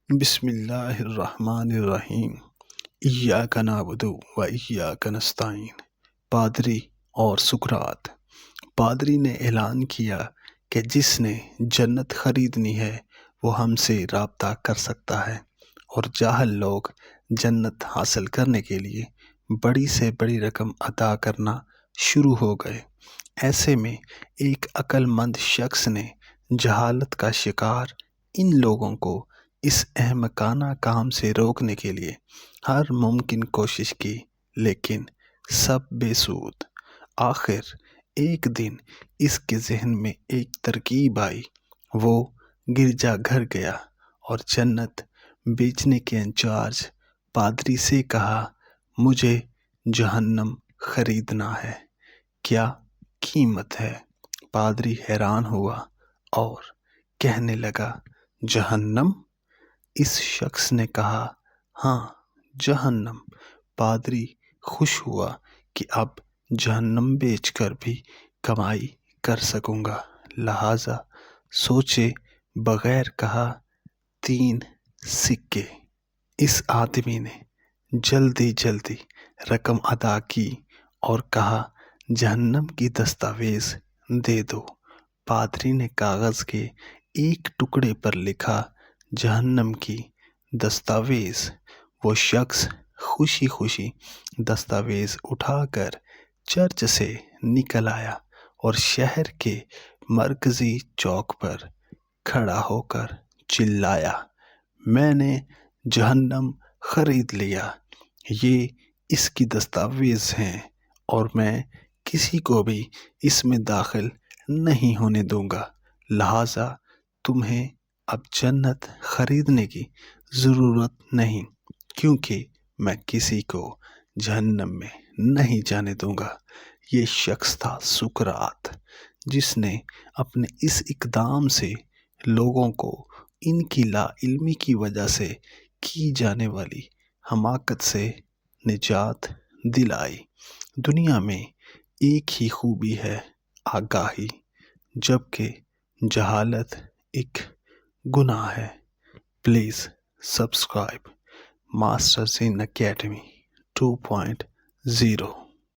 بسم اللہ الرحمن الرحیم۔ ایاک نعبد و ایاک نستعین۔ پادری اور سقراط۔ پادری نے اعلان کیا کہ جس نے جنت خریدنی ہے وہ ہم سے رابطہ کر سکتا ہے، اور جاہل لوگ جنت حاصل کرنے کے لیے بڑی سے بڑی رقم ادا کرنا شروع ہو گئے۔ ایسے میں ایک عقل مند شخص نے جہالت کا شکار ان لوگوں کو اس احمقانہ کام سے روکنے کے لیے ہر ممکن کوشش کی، لیکن سب بے سود۔ آخر ایک دن اس کے ذہن میں ایک ترکیب آئی۔ وہ گرجا گھر گیا اور جنت بیچنے کے انچارج پادری سے کہا، مجھے جہنم خریدنا ہے، کیا قیمت ہے؟ پادری حیران ہوا اور کہنے لگا، جہنم؟ اس شخص نے کہا، ہاں، جہنم۔ پادری خوش ہوا کہ اب جہنم بیچ کر بھی کمائی کر سکوں گا، لہٰذا سوچے بغیر کہا، 3 سکے۔ اس آدمی نے جلدی رقم ادا کی اور کہا، جہنم کی دستاویز دے دو۔ پادری نے کاغذ کے ایک ٹکڑے پر لکھا، جہنم کی دستاویز۔ وہ شخص خوشی دستاویز اٹھا کر چرچ سے نکل آیا اور شہر کے مرکزی چوک پر کھڑا ہو کر چلایا، میں نے جہنم خرید لیا، یہ اس کی دستاویز ہیں اور میں کسی کو بھی اس میں داخل نہیں ہونے دوں گا، لہٰذا تمہیں اب جنت خریدنے کی ضرورت نہیں، کیونکہ میں کسی کو جہنم میں نہیں جانے دوں گا۔ یہ شخص تھا سقراط، جس نے اپنے اس اقدام سے لوگوں کو ان کی لا علمی کی وجہ سے کی جانے والی حماقت سے نجات دلائی۔ دنیا میں ایک ہی خوبی ہے، آگاہی، جبکہ جہالت ایک گناہ ہے۔ Please subscribe master Zain academy 2.0۔